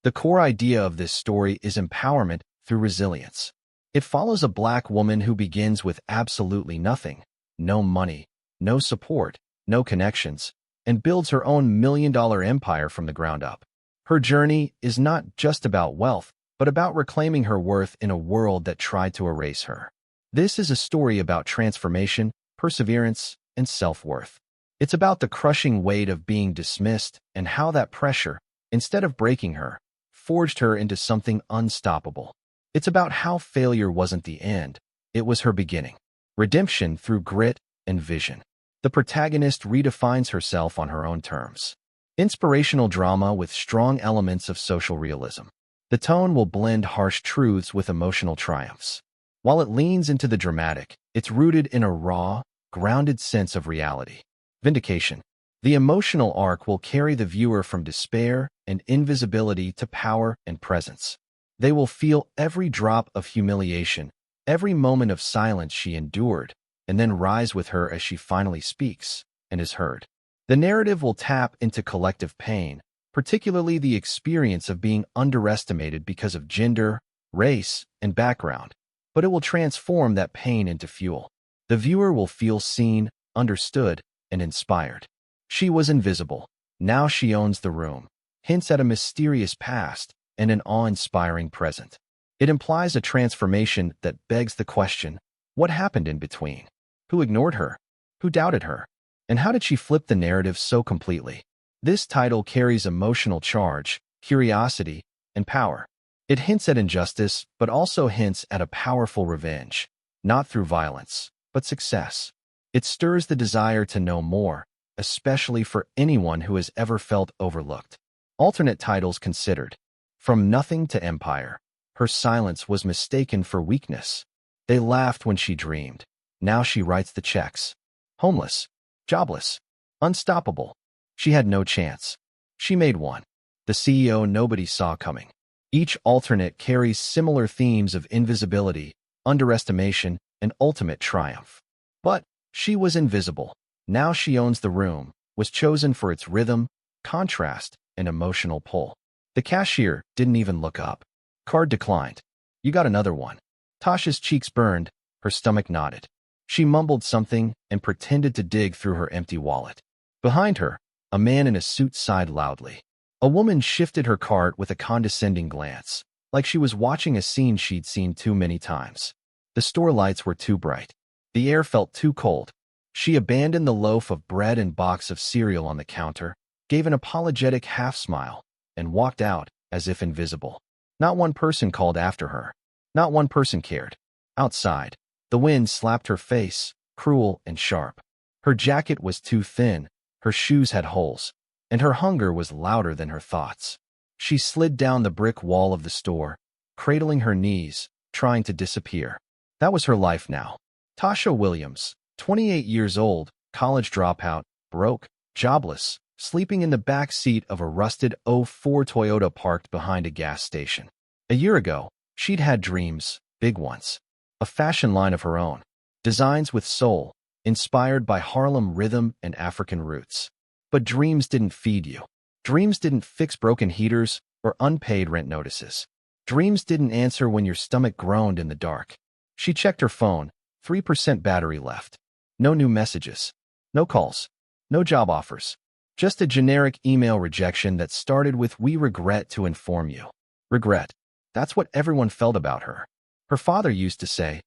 The core idea of this story is empowerment through resilience. It follows a black woman who begins with absolutely nothing, no money, no support, no connections, and builds her own million-dollar empire from the ground up. Her journey is not just about wealth, but about reclaiming her worth in a world that tried to erase her. This is a story about transformation, perseverance, and self-worth. It's about the crushing weight of being dismissed and how that pressure, instead of breaking her, forged her into something unstoppable. It's about how failure wasn't the end, it was her beginning. Redemption through grit and vision. The protagonist redefines herself on her own terms. Inspirational drama with strong elements of social realism. The tone will blend harsh truths with emotional triumphs. While it leans into the dramatic, it's rooted in a raw, grounded sense of reality. Vindication. The emotional arc will carry the viewer from despair and invisibility to power and presence. They will feel every drop of humiliation, every moment of silence she endured, and then rise with her as she finally speaks and is heard. The narrative will tap into collective pain, particularly the experience of being underestimated because of gender, race, and background, but it will transform that pain into fuel. The viewer will feel seen, understood, and inspired. She was invisible. Now she owns the room. Hints at a mysterious past and an awe-inspiring present. It implies a transformation that begs the question, what happened in between? Who ignored her? Who doubted her? And how did she flip the narrative so completely? This title carries emotional charge, curiosity, and power. It hints at injustice, but also hints at a powerful revenge, not through violence, but success. It stirs the desire to know more, especially for anyone who has ever felt overlooked. Alternate titles considered. From Nothing to Empire. Her silence was mistaken for weakness. They laughed when she dreamed. Now she writes the checks. Homeless. Jobless. Unstoppable. She had no chance. She made one. The CEO nobody saw coming. Each alternate carries similar themes of invisibility, underestimation, and ultimate triumph. But she was invisible. Now she owns the room, was chosen for its rhythm, contrast, and emotional pull. The cashier didn't even look up. Card declined. You got another one. Tasha's cheeks burned, her stomach knotted. She mumbled something and pretended to dig through her empty wallet. Behind her, a man in a suit sighed loudly. A woman shifted her cart with a condescending glance, like she was watching a scene she'd seen too many times. The store lights were too bright. The air felt too cold. She abandoned the loaf of bread and box of cereal on the counter, gave an apologetic half-smile, and walked out as if invisible. Not one person called after her. Not one person cared. Outside, the wind slapped her face, cruel and sharp. Her jacket was too thin, her shoes had holes, and her hunger was louder than her thoughts. She slid down the brick wall of the store, cradling her knees, trying to disappear. That was her life now. Tasha Williams, 28 years old, college dropout, broke, jobless, sleeping in the back seat of a rusted '04 Toyota parked behind a gas station. A year ago, she'd had dreams, big ones. A fashion line of her own. Designs with soul, inspired by Harlem rhythm and African roots. But dreams didn't feed you. Dreams didn't fix broken heaters or unpaid rent notices. Dreams didn't answer when your stomach groaned in the dark. She checked her phone, 3% battery left. No new messages. No calls. No job offers. Just a generic email rejection that started with "We regret to inform you." Regret. That's what everyone felt about her. Her father used to say,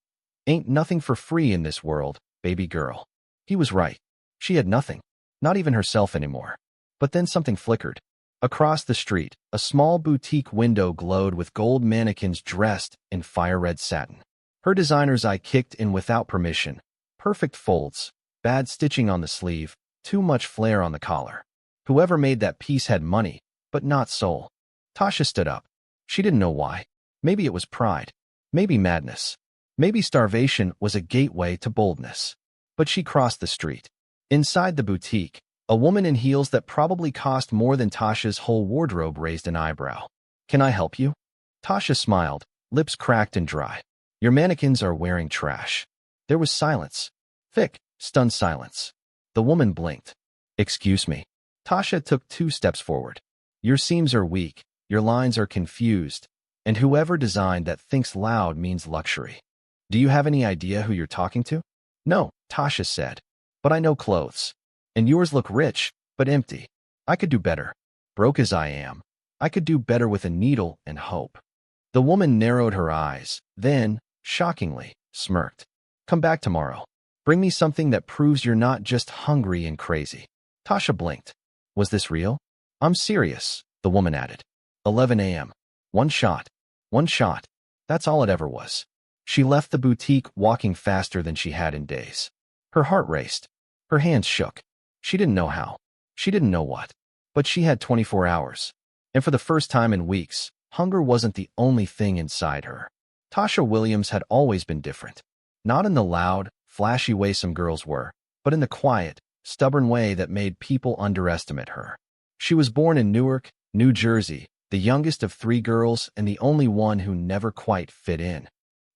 "Ain't nothing for free in this world, baby girl." He was right. She had nothing. Not even herself anymore. But then something flickered. Across the street, a small boutique window glowed with gold mannequins dressed in fire-red satin. Her designer's eye kicked in without permission. Perfect folds, bad stitching on the sleeve, too much flair on the collar. Whoever made that piece had money, but not soul. Tasha stood up. She didn't know why. Maybe it was pride. Maybe madness. Maybe starvation was a gateway to boldness. But she crossed the street. Inside the boutique, a woman in heels that probably cost more than Tasha's whole wardrobe raised an eyebrow. "Can I help you?" Tasha smiled, lips cracked and dry. "Your mannequins are wearing trash." There was silence. Thick, stunned silence. The woman blinked. "Excuse me." Tasha took 2 steps forward. "Your seams are weak. Your lines are confused, and whoever designed that thinks loud means luxury. Do you have any idea who you're talking to? No, Tasha said. But I know clothes. And yours look rich, but empty. I could do better. Broke as I am, I could do better with a needle and hope. The woman narrowed her eyes, then, shockingly, smirked. Come back tomorrow. Bring me something that proves you're not just hungry and crazy. Tasha blinked. Was this real? I'm serious, the woman added. 11 a.m. One shot. One shot. That's all it ever was. She left the boutique walking faster than she had in days. Her heart raced. Her hands shook. She didn't know how. She didn't know what. But she had 24 hours. And for the first time in weeks, hunger wasn't the only thing inside her. Tasha Williams had always been different. Not in the loud, flashy way some girls were, but in the quiet, stubborn way that made people underestimate her. She was born in Newark, New Jersey, the youngest of 3 girls and the only one who never quite fit in.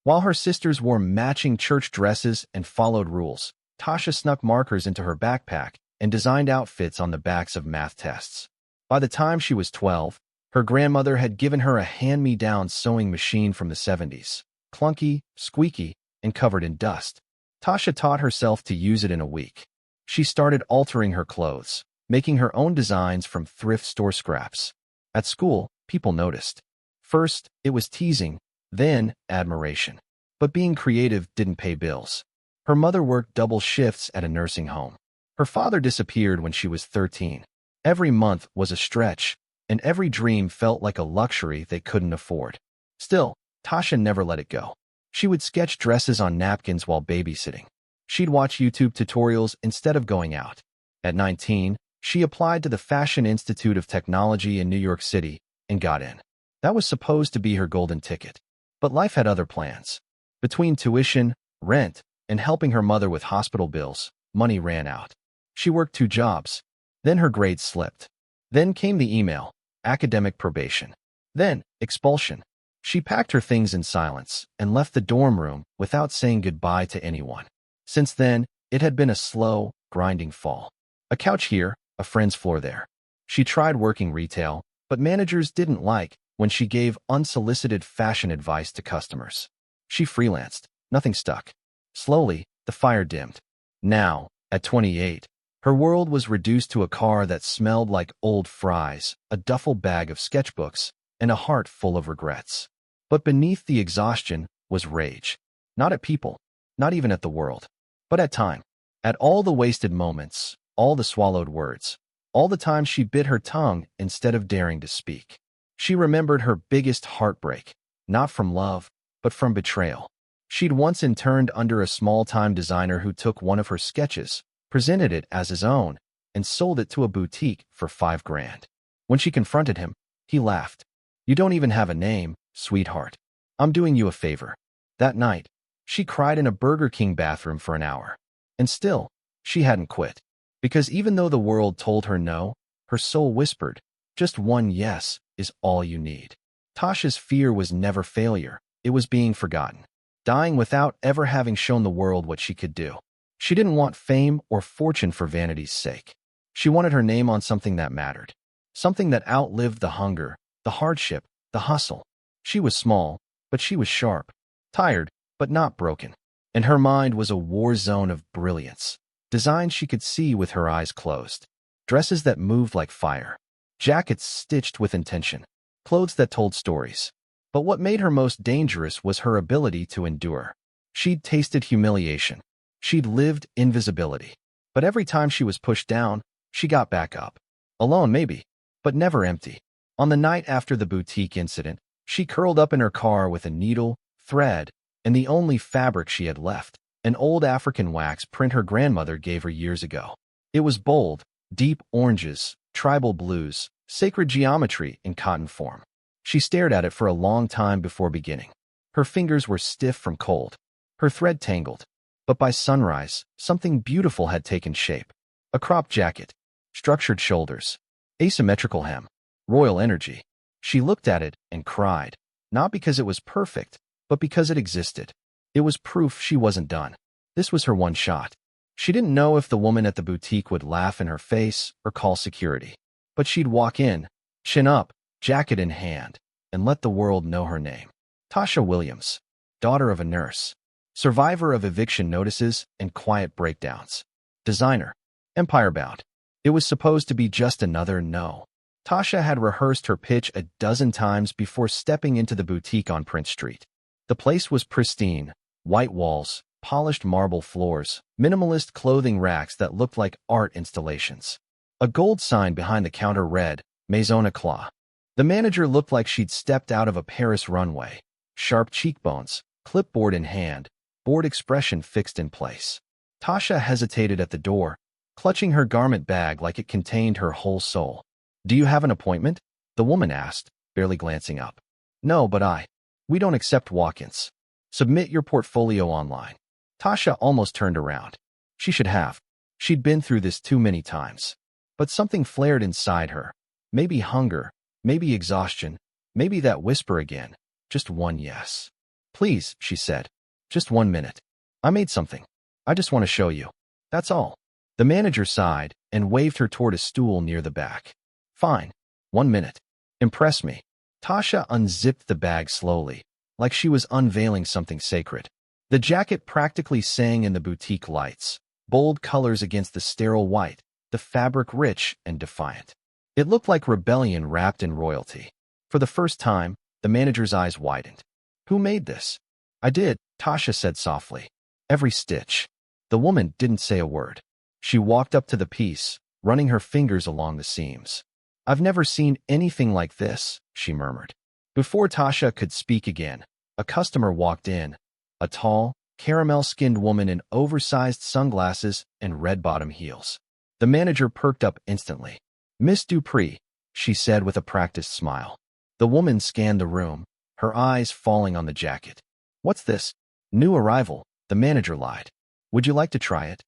While her sisters wore matching church dresses and followed rules, Tasha snuck markers into her backpack and designed outfits on the backs of math tests. By the time she was 12, her grandmother had given her a hand-me-down sewing machine from the 70s, clunky, squeaky, and covered in dust. Tasha taught herself to use it in a week. She started altering her clothes, making her own designs from thrift store scraps. At school, people noticed. First, it was teasing, then admiration. But being creative didn't pay bills. Her mother worked double shifts at a nursing home. Her father disappeared when she was 13. Every month was a stretch, and every dream felt like a luxury they couldn't afford. Still, Tasha never let it go. She would sketch dresses on napkins while babysitting. She'd watch YouTube tutorials instead of going out. At 19, she applied to the Fashion Institute of Technology in New York City and got in. That was supposed to be her golden ticket. But life had other plans. Between tuition, rent, and helping her mother with hospital bills, money ran out. She worked 2 jobs. Then her grades slipped. Then came the email, academic probation. Then, expulsion. She packed her things in silence and left the dorm room without saying goodbye to anyone. Since then, it had been a slow, grinding fall. A couch here, a friend's floor there. She tried working retail, but managers didn't like when she gave unsolicited fashion advice to customers. She freelanced. Nothing stuck. Slowly, the fire dimmed. Now, at 28, her world was reduced to a car that smelled like old fries, a duffel bag of sketchbooks, and a heart full of regrets. But beneath the exhaustion was rage. Not at people, not even at the world, but at time. At all the wasted moments, all the swallowed words, all the times she bit her tongue instead of daring to speak. She remembered her biggest heartbreak, not from love, but from betrayal. She'd once interned under a small-time designer who took one of her sketches, presented it as his own, and sold it to a boutique for $5,000. When she confronted him, he laughed. You don't even have a name, sweetheart. I'm doing you a favor. That night, she cried in a Burger King bathroom for an hour. And still, she hadn't quit. Because even though the world told her no, her soul whispered, just one yes is all you need. Tasha's fear was never failure. It was being forgotten. Dying without ever having shown the world what she could do. She didn't want fame or fortune for vanity's sake. She wanted her name on something that mattered. Something that outlived the hunger, the hardship, the hustle. She was small, but she was sharp. Tired, but not broken. And her mind was a war zone of brilliance. Designs she could see with her eyes closed. Dresses that moved like fire. Jackets stitched with intention. Clothes that told stories. But what made her most dangerous was her ability to endure. She'd tasted humiliation. She'd lived invisibility. But every time she was pushed down, she got back up. Alone, maybe, but never empty. On the night after the boutique incident, she curled up in her car with a needle, thread, and the only fabric she had left, an old African wax print her grandmother gave her years ago. It was bold, deep oranges, tribal blues, sacred geometry in cotton form. She stared at it for a long time before beginning. Her fingers were stiff from cold. Her thread tangled. But by sunrise, something beautiful had taken shape. A cropped jacket, structured shoulders, asymmetrical hem, royal energy. She looked at it and cried, not because it was perfect, but because it existed. It was proof she wasn't done. This was her one shot. She didn't know if the woman at the boutique would laugh in her face or call security. But she'd walk in, chin up, jacket in hand, and let the world know her name. Tasha Williams, daughter of a nurse, survivor of eviction notices and quiet breakdowns. Designer, Empire Bound. It was supposed to be just another no. Tasha had rehearsed her pitch a dozen times before stepping into the boutique on Prince Street. The place was pristine, white walls, polished marble floors, minimalist clothing racks that looked like art installations. A gold sign behind the counter read, Maison Eclat. The manager looked like she'd stepped out of a Paris runway. Sharp cheekbones, clipboard in hand, bored expression fixed in place. Tasha hesitated at the door, clutching her garment bag like it contained her whole soul. "Do you have an appointment?" the woman asked, barely glancing up. "No, but we don't accept walk-ins. Submit your portfolio online." Tasha almost turned around. She should have. She'd been through this too many times. But something flared inside her. Maybe hunger, maybe exhaustion, maybe that whisper again. Just one yes. "Please," she said. "Just 1 minute. I made something. I just want to show you. That's all." The manager sighed and waved her toward a stool near the back. "Fine. 1 minute. Impress me." Tasha unzipped the bag slowly, like she was unveiling something sacred. The jacket practically sang in the boutique lights, bold colors against the sterile white, the fabric rich and defiant. It looked like rebellion wrapped in royalty. For the first time, the manager's eyes widened. "Who made this?" "I did," Tasha said softly. "Every stitch." The woman didn't say a word. She walked up to the piece, running her fingers along the seams. "I've never seen anything like this," she murmured. Before Tasha could speak again, a customer walked in, a tall, caramel-skinned woman in oversized sunglasses and red-bottom heels. The manager perked up instantly. "Miss Dupree," she said with a practiced smile. The woman scanned the room, her eyes falling on the jacket. "What's this?" "New arrival," the manager lied. "Would you like to try it?"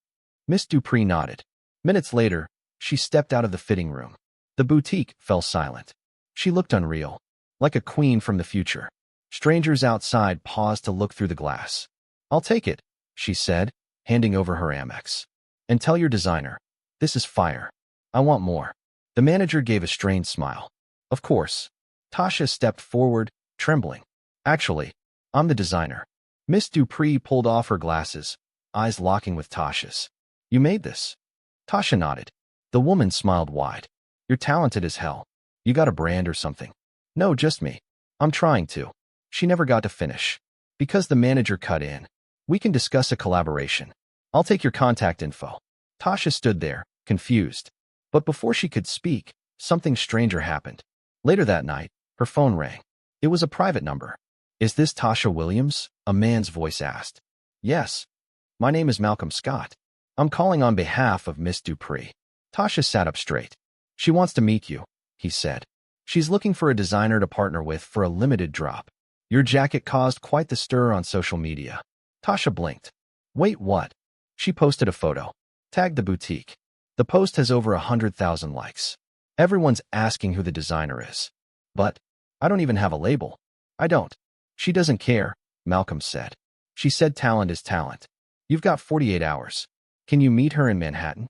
Miss Dupree nodded. Minutes later, she stepped out of the fitting room. The boutique fell silent. She looked unreal, like a queen from the future. Strangers outside paused to look through the glass. "I'll take it," she said, handing over her Amex. "And tell your designer, this is fire. I want more." The manager gave a strained smile. "Of course." Tasha stepped forward, trembling. "Actually, I'm the designer." Miss Dupree pulled off her glasses, eyes locking with Tasha's. "You made this?" Tasha nodded. The woman smiled wide. "You're talented as hell. You got a brand or something?" "No, just me. I'm trying to." She never got to finish. Because the manager cut in. "We can discuss a collaboration. I'll take your contact info." Tasha stood there, confused. But before she could speak, something stranger happened. Later that night, her phone rang. It was a private number. "Is this Tasha Williams?" a man's voice asked. "Yes. My name is Malcolm Scott. I'm calling on behalf of Miss Dupree." Tasha sat up straight. "She wants to meet you," he said. "She's looking for a designer to partner with for a limited drop. Your jacket caused quite the stir on social media." Tasha blinked. "Wait, what?" She posted a photo. Tagged the boutique. The post has over 100,000 likes. Everyone's asking who the designer is. "But I don't even have a label." "I don't." "She doesn't care," Malcolm said. "She said talent is talent. You've got 48 hours. Can you meet her in Manhattan?"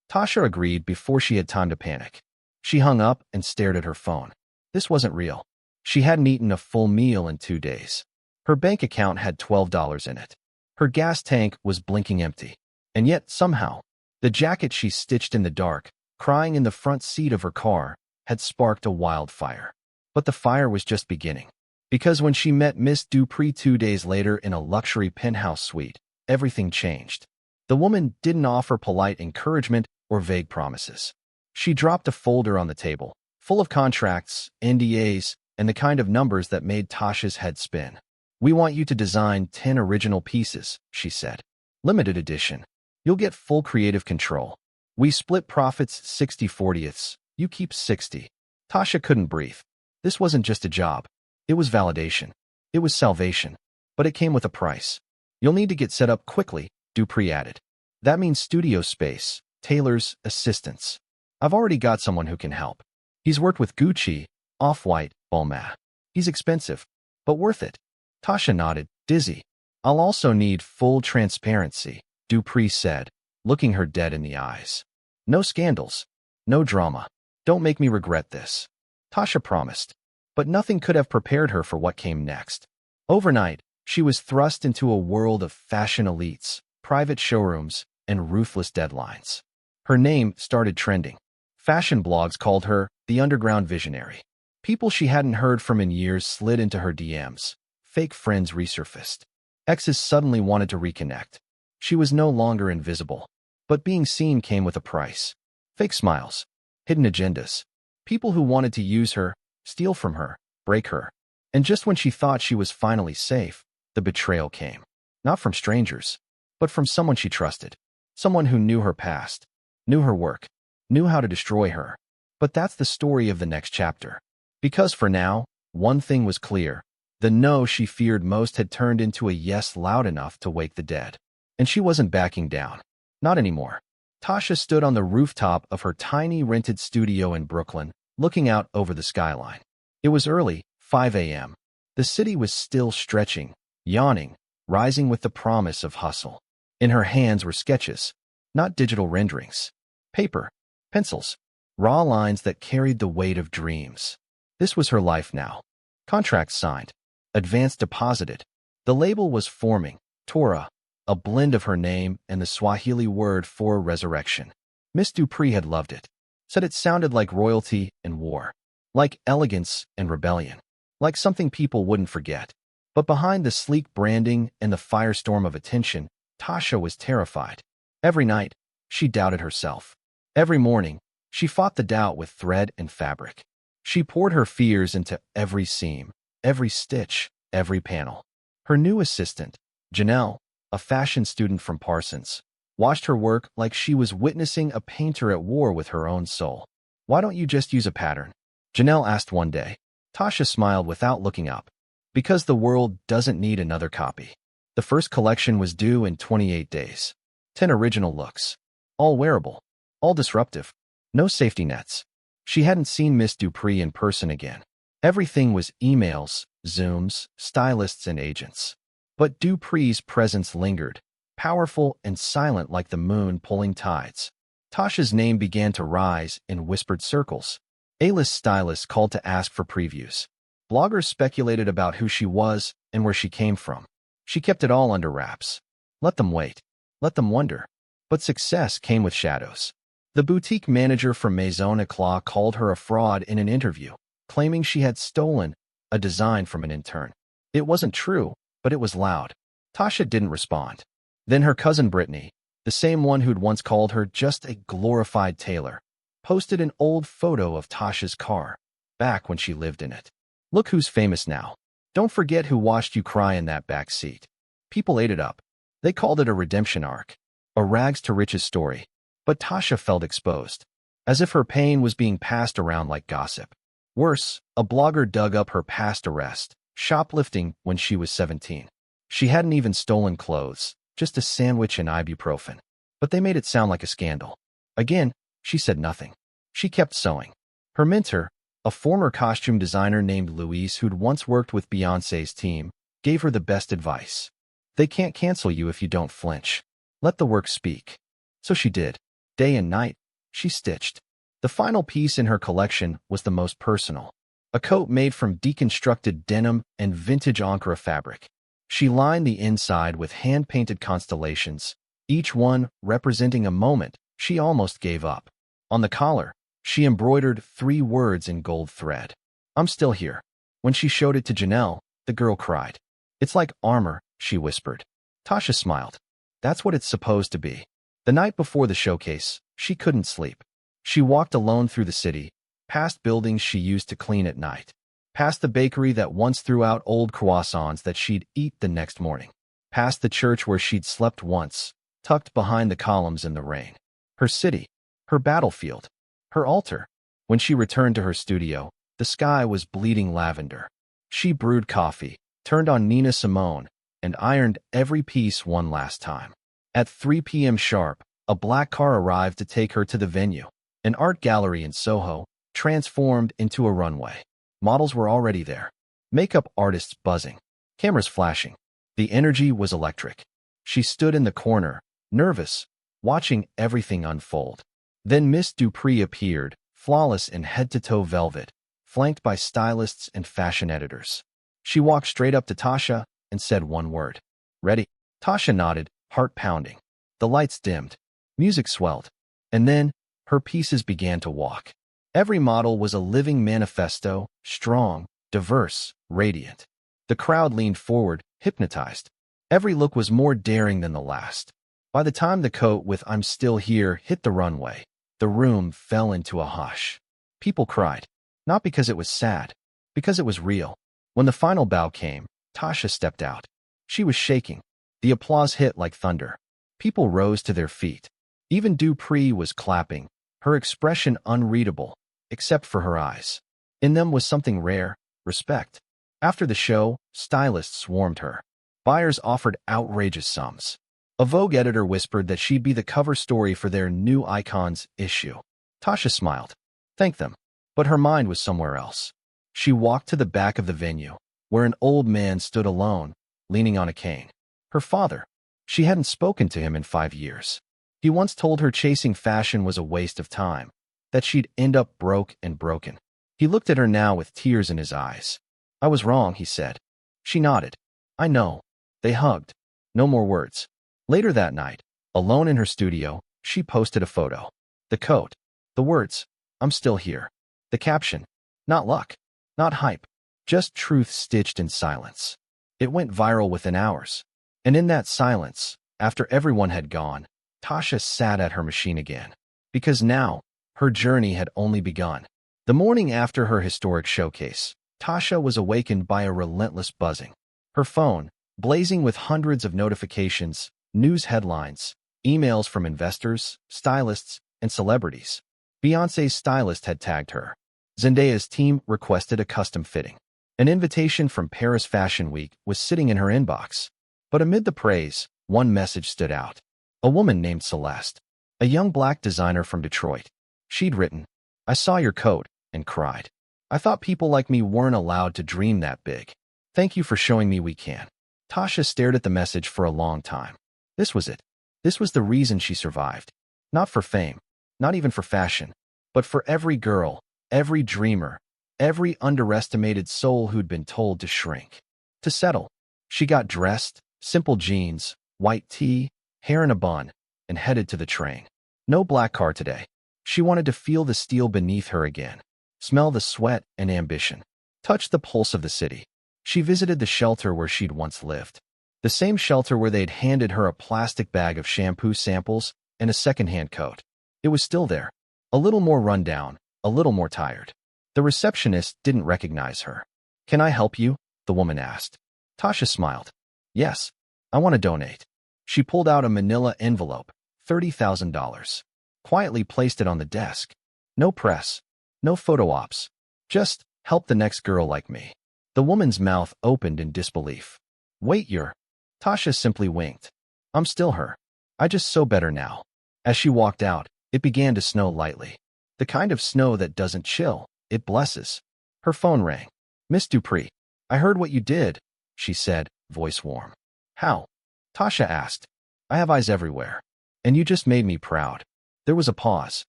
Tasha agreed before she had time to panic. She hung up and stared at her phone. This wasn't real. She hadn't eaten a full meal in 2 days. Her bank account had $12 in it. Her gas tank was blinking empty. And yet, somehow, the jacket she stitched in the dark, crying in the front seat of her car, had sparked a wildfire. But the fire was just beginning. Because when she met Miss Dupree 2 days later in a luxury penthouse suite, everything changed. The woman didn't offer polite encouragement or vague promises. She dropped a folder on the table, full of contracts, NDAs, and the kind of numbers that made Tasha's head spin. "We want you to design 10 original pieces," she said. "Limited edition. You'll get full creative control. We split profits 60/40. You keep 60. Tasha couldn't breathe. This wasn't just a job. It was validation. It was salvation. But it came with a price. "You'll need to get set up quickly," Dupree added. "That means studio space, tailors, assistants. I've already got someone who can help. He's worked with Gucci, Off-White, Balmain. He's expensive, but worth it." Tasha nodded, dizzy. "I'll also need full transparency," Dupree said, looking her dead in the eyes. "No scandals. No drama. Don't make me regret this." Tasha promised. But nothing could have prepared her for what came next. Overnight, she was thrust into a world of fashion elites, private showrooms, and ruthless deadlines. Her name started trending. Fashion blogs called her the underground visionary. People she hadn't heard from in years slid into her DMs. Fake friends resurfaced. Exes suddenly wanted to reconnect. She was no longer invisible. But being seen came with a price. Fake smiles. Hidden agendas. People who wanted to use her, steal from her, break her. And just when she thought she was finally safe, the betrayal came. Not from strangers, but from someone she trusted. Someone who knew her past, knew her work, knew how to destroy her. But that's the story of the next chapter. Because for now, one thing was clear. The no she feared most had turned into a yes loud enough to wake the dead. And she wasn't backing down. Not anymore. Tasha stood on the rooftop of her tiny rented studio in Brooklyn, looking out over the skyline. It was early, 5 a.m. The city was still stretching, yawning, rising with the promise of hustle. In her hands were sketches, not digital renderings. Paper, pencils, raw lines that carried the weight of dreams. This was her life now. Contracts signed. Advance deposited. The label was forming, Torah, a blend of her name and the Swahili word for resurrection. Miss Dupree had loved it. Said it sounded like royalty and war. Like elegance and rebellion. Like something people wouldn't forget. But behind the sleek branding and the firestorm of attention, Tasha was terrified. Every night, she doubted herself. Every morning, she fought the doubt with thread and fabric. She poured her fears into every seam, every stitch, every panel. Her new assistant, Janelle, a fashion student from Parsons, watched her work like she was witnessing a painter at war with her own soul. "Why don't you just use a pattern?" Janelle asked one day. Tasha smiled without looking up. "Because the world doesn't need another copy." The first collection was due in 28 days. 10 original looks. All wearable. All disruptive. No safety nets. She hadn't seen Miss Dupree in person again. Everything was emails, Zooms, stylists, and agents. But Dupree's presence lingered, powerful and silent like the moon pulling tides. Tasha's name began to rise in whispered circles. A-list stylists called to ask for previews. Bloggers speculated about who she was and where she came from. She kept it all under wraps. Let them wait. Let them wonder. But success came with shadows. The boutique manager from Maison Eclat called her a fraud in an interview, claiming she had stolen a design from an intern. It wasn't true, but it was loud. Tasha didn't respond. Then her cousin Brittany, the same one who'd once called her just a glorified tailor, posted an old photo of Tasha's car, back when she lived in it. "Look who's famous now. Don't forget who watched you cry in that back seat." People ate it up. They called it a redemption arc, a rags to riches story. But Tasha felt exposed, as if her pain was being passed around like gossip. Worse, a blogger dug up her past arrest, shoplifting when she was 17. She hadn't even stolen clothes, just a sandwich and ibuprofen. But they made it sound like a scandal. Again, she said nothing. She kept sewing. Her mentor, a former costume designer named Louise who'd once worked with Beyoncé's team, gave her the best advice. "They can't cancel you if you don't flinch. Let the work speak." So she did. Day and night, she stitched. The final piece in her collection was the most personal. A coat made from deconstructed denim and vintage Ankara fabric. She lined the inside with hand-painted constellations, each one representing a moment she almost gave up. On the collar, she embroidered 3 words in gold thread. "I'm still here." When she showed it to Janelle, the girl cried. "It's like armor," she whispered. Tasha smiled. "That's what it's supposed to be." The night before the showcase, she couldn't sleep. She walked alone through the city, past buildings she used to clean at night, past the bakery that once threw out old croissants that she'd eat the next morning, past the church where she'd slept once, tucked behind the columns in the rain. Her city, her battlefield, her altar. When she returned to her studio, the sky was bleeding lavender. She brewed coffee, turned on Nina Simone, and ironed every piece one last time. At 3 p.m. sharp, a black car arrived to take her to the venue, an art gallery in Soho, transformed into a runway. Models were already there. Makeup artists buzzing. Cameras flashing. The energy was electric. She stood in the corner, nervous, watching everything unfold. Then Miss Dupree appeared, flawless in head-to-toe velvet, flanked by stylists and fashion editors. She walked straight up to Tasha and said one word. "Ready?" Tasha nodded, heart pounding. The lights dimmed. Music swelled. And then, her pieces began to walk. Every model was a living manifesto, strong, diverse, radiant. The crowd leaned forward, hypnotized. Every look was more daring than the last. By the time the coat with "I'm still here" hit the runway, the room fell into a hush. People cried, not because it was sad, because it was real. When the final bow came, Tasha stepped out. She was shaking. The applause hit like thunder. People rose to their feet. Even Dupree was clapping, her expression unreadable, except for her eyes. In them was something rare, respect. After the show, stylists swarmed her. Buyers offered outrageous sums. A Vogue editor whispered that she'd be the cover story for their New Icons issue. Tasha smiled. Thank them. But her mind was somewhere else. She walked to the back of the venue, where an old man stood alone, leaning on a cane. Her father. She hadn't spoken to him in 5 years. He once told her chasing fashion was a waste of time, that she'd end up broke and broken. He looked at her now with tears in his eyes. "I was wrong," he said. She nodded. "I know." They hugged. No more words. Later that night, alone in her studio, she posted a photo. The coat. The words, "I'm still here." The caption, "Not luck. Not hype. Just truth stitched in silence." It went viral within hours. And in that silence, after everyone had gone, Tasha sat at her machine again. Because now, her journey had only begun. The morning after her historic showcase, Tasha was awakened by a relentless buzzing. Her phone, blazing with hundreds of notifications, news headlines, emails from investors, stylists, and celebrities. Beyoncé's stylist had tagged her. Zendaya's team requested a custom fitting. An invitation from Paris Fashion Week was sitting in her inbox. But amid the praise, one message stood out. A woman named Celeste, a young black designer from Detroit. She'd written, "I saw your coat," and cried. "I thought people like me weren't allowed to dream that big. Thank you for showing me we can." Tasha stared at the message for a long time. This was it. This was the reason she survived. Not for fame, not even for fashion, but for every girl, every dreamer, every underestimated soul who'd been told to shrink, to settle. She got dressed, simple jeans, white tee, hair in a bun, and headed to the train. No black car today. She wanted to feel the steel beneath her again, smell the sweat and ambition, touch the pulse of the city. She visited the shelter where she'd once lived. The same shelter where they'd handed her a plastic bag of shampoo samples and a secondhand coat. It was still there, a little more run down, a little more tired. The receptionist didn't recognize her. "Can I help you?" the woman asked. Tasha smiled. "Yes, I want to donate." She pulled out a manila envelope, $30,000. Quietly placed it on the desk. No press, no photo ops. Just, "Help the next girl like me." The woman's mouth opened in disbelief. "Wait, you're..." Tasha simply winked. "I'm still her. I just sew better now." As she walked out, it began to snow lightly. The kind of snow that doesn't chill, it blesses. Her phone rang. "Miss Dupree, I heard what you did," she said, voice warm. "How?" Tasha asked. "I have eyes everywhere. And you just made me proud." There was a pause.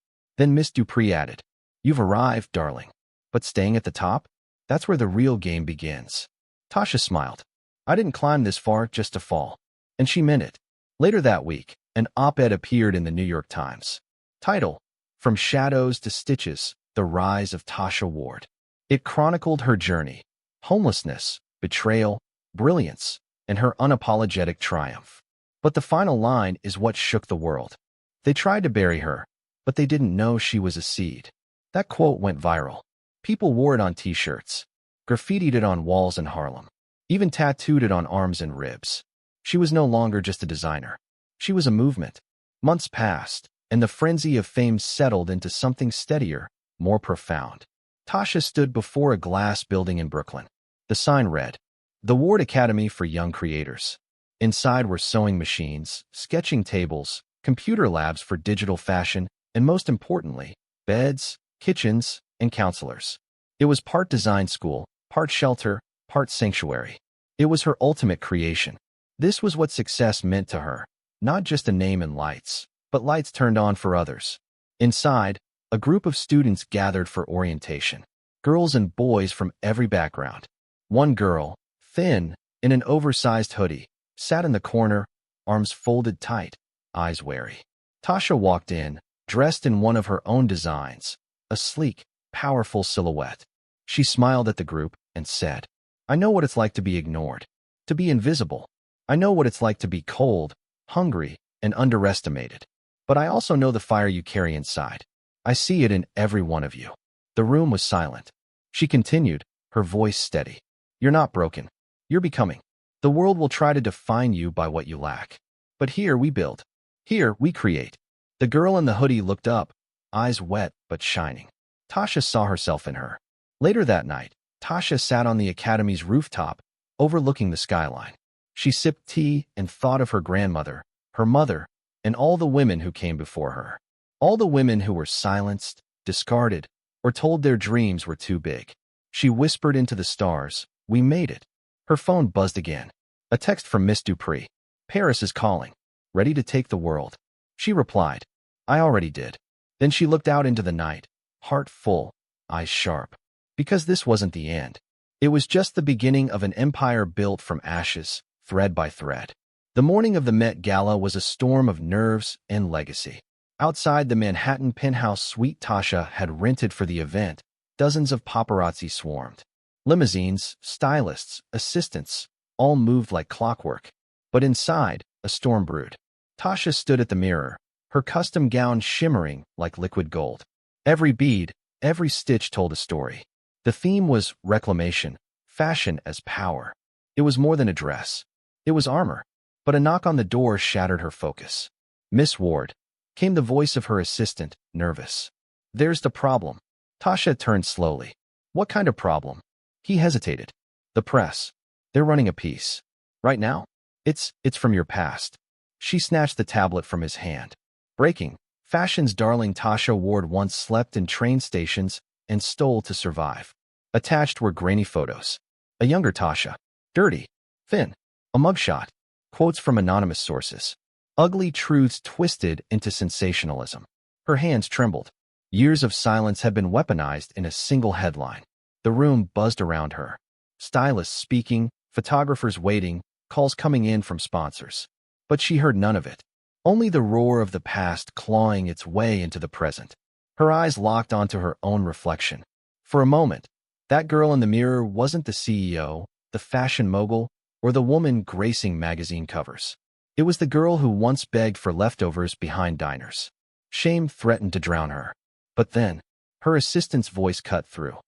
Then Miss Dupree added, "You've arrived, darling. But staying at the top? That's where the real game begins." Tasha smiled. "I didn't climb this far just to fall." And she meant it. Later that week, an op-ed appeared in the New York Times. Title, "From Shadows to Stitches, The Rise of Tasha Ward." It chronicled her journey, homelessness, betrayal, brilliance, and her unapologetic triumph. But the final line is what shook the world. "They tried to bury her, but they didn't know she was a seed." That quote went viral. People wore it on t-shirts, graffitied it on walls in Harlem, even tattooed it on arms and ribs. She was no longer just a designer. She was a movement. Months passed, and the frenzy of fame settled into something steadier, more profound. Tasha stood before a glass building in Brooklyn. The sign read, "The Ward Academy for Young Creators." Inside were sewing machines, sketching tables, computer labs for digital fashion, and most importantly, beds, kitchens, and counselors. It was part design school, part shelter, part sanctuary. It was her ultimate creation. This was what success meant to her, not just a name and lights, but lights turned on for others. Inside, a group of students gathered for orientation. girls and boys from every background. One girl, thin, in an oversized hoodie, sat in the corner, arms folded tight, eyes wary. Tasha walked in, dressed in one of her own designs, a sleek, powerful silhouette. She smiled at the group and said, "I know what it's like to be ignored, to be invisible. I know what it's like to be cold, hungry, and underestimated. But I also know the fire you carry inside. I see it in every one of you." The room was silent. She continued, her voice steady. "You're not broken. You're becoming. The world will try to define you by what you lack. But here we build. Here we create." The girl in the hoodie looked up, eyes wet but shining. Tasha saw herself in her. Later that night, Tasha sat on the academy's rooftop, overlooking the skyline. She sipped tea and thought of her grandmother, her mother, and all the women who came before her. All the women who were silenced, discarded, or told their dreams were too big. She whispered into the stars, "We made it." Her phone buzzed again. A text from Miss Dupree. "Paris is calling. Ready to take the world?" She replied, "I already did." Then she looked out into the night, heart full, eyes sharp. Because this wasn't the end. It was just the beginning of an empire built from ashes, thread by thread. The morning of the Met Gala was a storm of nerves and legacy. Outside the Manhattan penthouse suite Tasha had rented for the event, dozens of paparazzi swarmed. Limousines, stylists, assistants, all moved like clockwork. But inside, a storm brewed. Tasha stood at the mirror, her custom gown shimmering like liquid gold. Every bead, every stitch told a story. The theme was reclamation, fashion as power. It was more than a dress. It was armor. But a knock on the door shattered her focus. "Miss Ward," came the voice of her assistant, nervous. "There's the problem." Tasha turned slowly. "What kind of problem?" He hesitated. "The press. They're running a piece. Right now? It's from your past." She snatched the tablet from his hand. Breaking. Fashion's darling Tasha Ward once slept in train stations and stole to survive. Attached were grainy photos. A younger Tasha. Dirty. Thin. A mugshot. Quotes from anonymous sources. Ugly truths twisted into sensationalism. Her hands trembled. Years of silence had been weaponized in a single headline. The room buzzed around her. Stylists speaking, photographers waiting, calls coming in from sponsors. But she heard none of it. Only the roar of the past clawing its way into the present. Her eyes locked onto her own reflection. For a moment, that girl in the mirror wasn't the CEO, the fashion mogul, or the woman gracing magazine covers. It was the girl who once begged for leftovers behind diners. Shame threatened to drown her. But then, her assistant's voice cut through.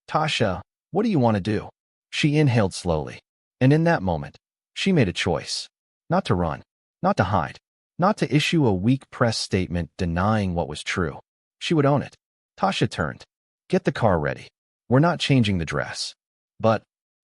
"Tasha, what do you want to do?" She inhaled slowly. And in that moment, she made a choice. Not to run. Not to hide. Not to issue a weak press statement denying what was true. She would own it. Tasha turned. "Get the car ready. We're not changing the dress." "But,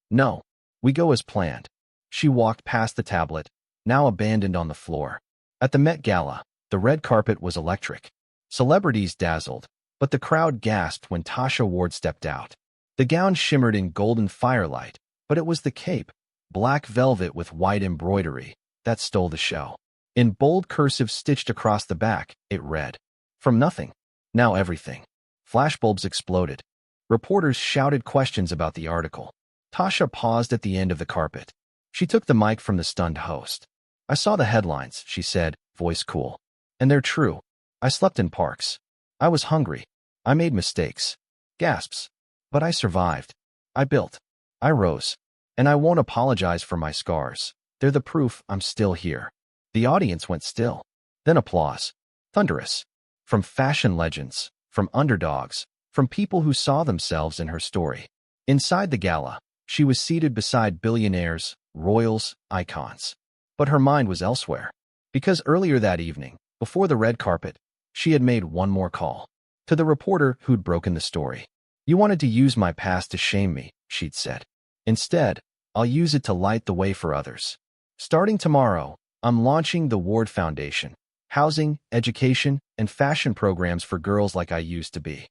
no. We go as planned." She walked past the tablet, now abandoned on the floor. At the Met Gala, the red carpet was electric. Celebrities dazzled, but the crowd gasped when Tasha Ward stepped out. The gown shimmered in golden firelight, but it was the cape, black velvet with white embroidery, that stole the show. In bold cursive stitched across the back, it read, "From nothing, now everything." Flashbulbs exploded. Reporters shouted questions about the article. Tasha paused at the end of the carpet. She took the mic from the stunned host. "I saw the headlines," she said, voice cool. "And they're true. I slept in parks. I was hungry. I made mistakes. Gasps. But I survived. I built. I rose. And I won't apologize for my scars. They're the proof I'm still here." The audience went still. Then applause. Thunderous. From fashion legends, from underdogs, from people who saw themselves in her story. Inside the gala, she was seated beside billionaires, royals, icons. But her mind was elsewhere. Because earlier that evening, before the red carpet, she had made one more call. To the reporter who'd broken the story. "You wanted to use my past to shame me," she'd said. "Instead, I'll use it to light the way for others. Starting tomorrow, I'm launching the Ward Foundation. Housing, education, and fashion programs for girls like I used to be."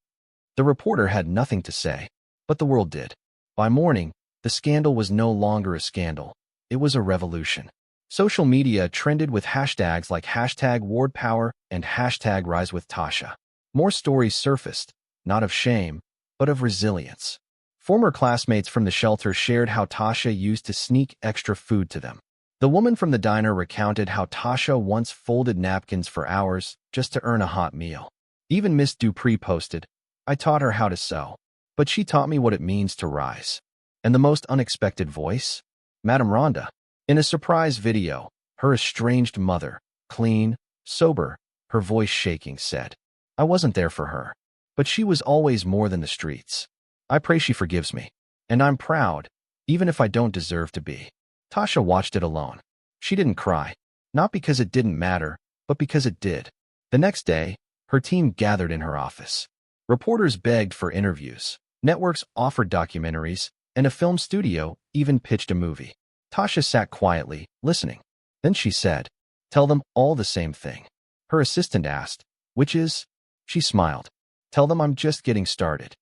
The reporter had nothing to say, but the world did. By morning, the scandal was no longer a scandal. It was a revolution. Social media trended with hashtags like #WardPower and #RiseWithTasha. More stories surfaced, not of shame, but of resilience. Former classmates from the shelter shared how Tasha used to sneak extra food to them. The woman from the diner recounted how Tasha once folded napkins for hours just to earn a hot meal. Even Miss Dupree posted, "I taught her how to sew, but she taught me what it means to rise." And the most unexpected voice? Madame Rhonda. In a surprise video, her estranged mother, clean, sober, her voice shaking, said, "I wasn't there for her, but she was always more than the streets. I pray she forgives me, and I'm proud, even if I don't deserve to be." Tasha watched it alone. She didn't cry, not because it didn't matter, but because it did. The next day, her team gathered in her office. Reporters begged for interviews. Networks offered documentaries, and a film studio even pitched a movie. Tasha sat quietly, listening. Then she said, "Tell them all the same thing." Her assistant asked, "Which is?" She smiled. "Tell them I'm just getting started."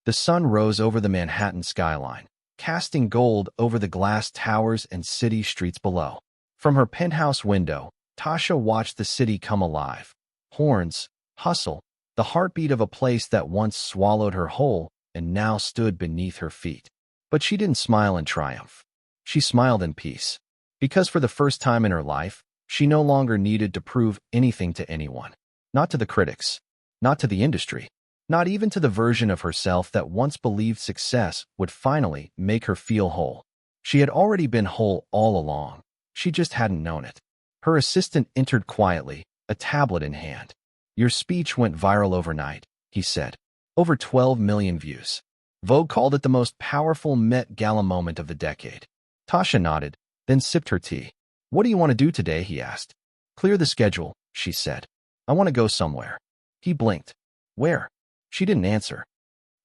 The sun rose over the Manhattan skyline, casting gold over the glass towers and city streets below. From her penthouse window, Tasha watched the city come alive. Horns, hustle, the heartbeat of a place that once swallowed her whole and now stood beneath her feet. But she didn't smile in triumph. She smiled in peace. Because for the first time in her life, she no longer needed to prove anything to anyone. Not to the critics. Not to the industry. Not even to the version of herself that once believed success would finally make her feel whole. She had already been whole all along. She just hadn't known it. Her assistant entered quietly, a tablet in hand. "Your speech went viral overnight," he said. "Over 12 million views. Vogue called it the most powerful Met Gala moment of the decade." Tasha nodded, then sipped her tea. "What do you want to do today?" he asked. "Clear the schedule," she said. "I want to go somewhere." He blinked. "Where?" She didn't answer.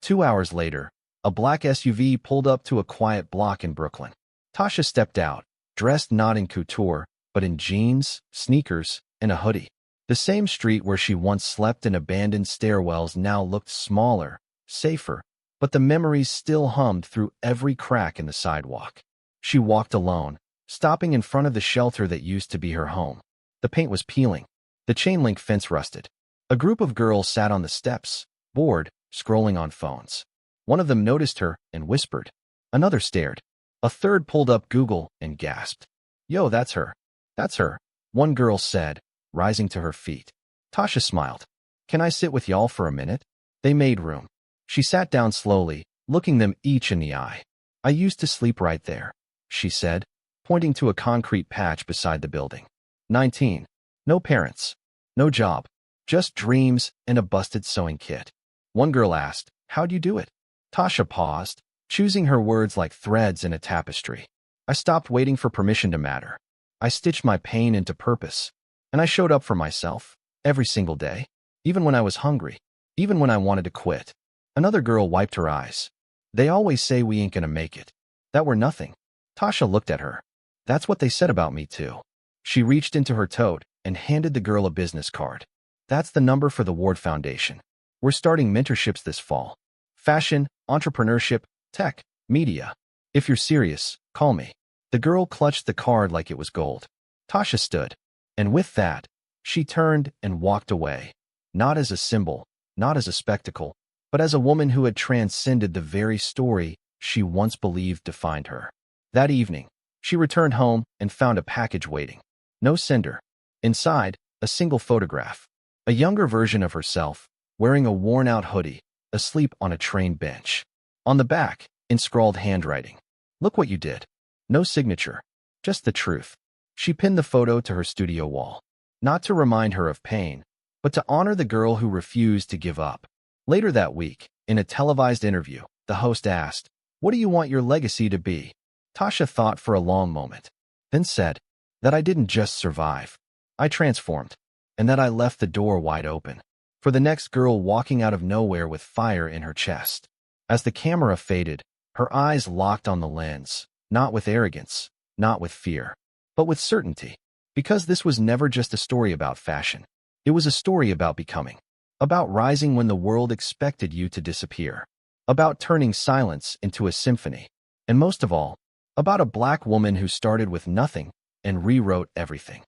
2 hours later, a black SUV pulled up to a quiet block in Brooklyn. Tasha stepped out, dressed not in couture, but in jeans, sneakers, and a hoodie. The same street where she once slept in abandoned stairwells now looked smaller, safer, but the memories still hummed through every crack in the sidewalk. She walked alone, stopping in front of the shelter that used to be her home. The paint was peeling. The chain-link fence rusted. A group of girls sat on the steps, bored, scrolling on phones. One of them noticed her and whispered. Another stared. A third pulled up Google and gasped. "Yo, that's her. That's her," one girl said, rising to her feet. Tasha smiled. "Can I sit with y'all for a minute?" They made room. She sat down slowly, looking them each in the eye. "I used to sleep right there," she said, pointing to a concrete patch beside the building. 19. No parents. No job. Just dreams and a busted sewing kit. One girl asked, "How'd you do it?" Tasha paused, choosing her words like threads in a tapestry. "I stopped waiting for permission to matter. I stitched my pain into purpose. And I showed up for myself, every single day, even when I was hungry, even when I wanted to quit." Another girl wiped her eyes. "They always say we ain't gonna make it. That we're nothing." Tasha looked at her. "That's what they said about me too." She reached into her tote and handed the girl a business card. "That's the number for the Ward Foundation. We're starting mentorships this fall. Fashion, entrepreneurship, tech, media. If you're serious, call me." The girl clutched the card like it was gold. Tasha stood. And with that, she turned and walked away. Not as a symbol, not as a spectacle, but as a woman who had transcended the very story she once believed defined her. That evening, she returned home and found a package waiting. No sender. Inside, a single photograph. A younger version of herself, wearing a worn-out hoodie, asleep on a train bench. On the back, in scrawled handwriting, "Look what you did." No signature, just the truth. She pinned the photo to her studio wall, not to remind her of pain, but to honor the girl who refused to give up. Later that week, in a televised interview, the host asked, "What do you want your legacy to be?" Tasha thought for a long moment, then said, "That I didn't just survive. I transformed, and that I left the door wide open for the next girl walking out of nowhere with fire in her chest." As the camera faded, her eyes locked on the lens, not with arrogance, not with fear, but with certainty. Because this was never just a story about fashion. It was a story about becoming. About rising when the world expected you to disappear. About turning silence into a symphony. And most of all, about a black woman who started with nothing and rewrote everything.